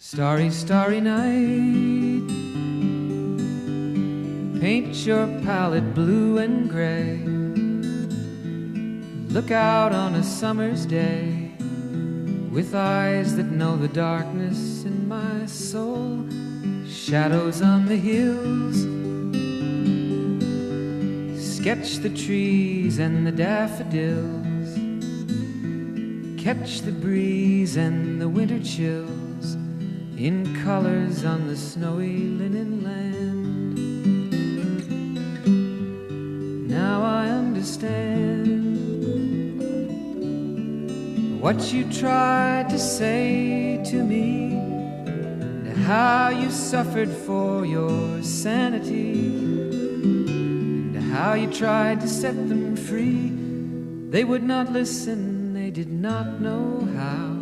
Starry, starry night, paint your palette blue and gray. Look out on a summer's day with eyes that know the darkness in my soul. Shadows on the hills, sketch the trees and the daffodils, catch the breeze and the winter chills in colors on the snowy linen land. Now I understand what you tried to say to me, and how you suffered for your sanity, and how you tried to set them free. They would not listen, they did not know how.